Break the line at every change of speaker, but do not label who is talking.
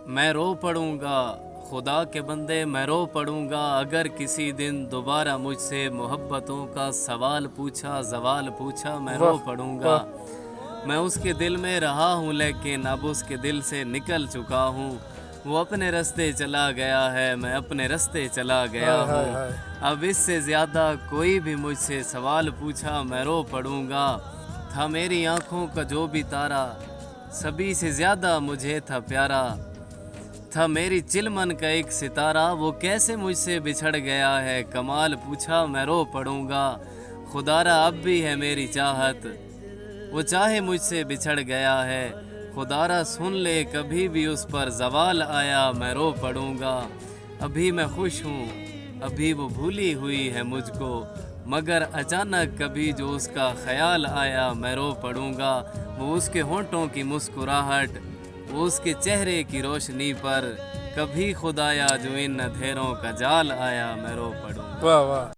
मैं रो पड़ूंगा, खुदा के बंदे मैं रो पड़ूंगा, अगर किसी दिन दोबारा मुझसे मोहब्बतों का सवाल पूछा, जवाल पूछा, मैं रो
वाह
पड़ूंगा।
वाह।
मैं उसके दिल में रहा हूँ लेकिन अब उसके दिल से निकल चुका हूँ। वो अपने रास्ते चला गया है, मैं अपने रास्ते चला गया
हाय हाय
हूँ।
हाय।
अब इससे ज़्यादा कोई भी मुझसे सवाल पूछा, मैं रो पड़ूंगा। था मेरी आँखों का जो भी तारा, सभी से ज़्यादा मुझे था प्यारा। था मेरी चिलमन का एक सितारा, वो कैसे मुझसे बिछड़ गया है, कमाल पूछा, मैं रो पड़ूंगा। खुदारा अब भी है मेरी चाहत, वो चाहे मुझसे बिछड़ गया है। खुदारा सुन ले कभी भी उस पर जवाल आया, मैं रो पड़ूंगा। अभी मैं खुश हूँ, अभी वो भूली हुई है मुझको, मगर अचानक कभी जो उसका ख्याल आया, मैं रो पड़ूंगा। वो उसके होंठों की मुस्कुराहट, वो उसके चेहरे की रोशनी पर, कभी खुदाया जो इन अंधेरों का जाल आया, मैं रो पड़ूंगा।
वाह वाह।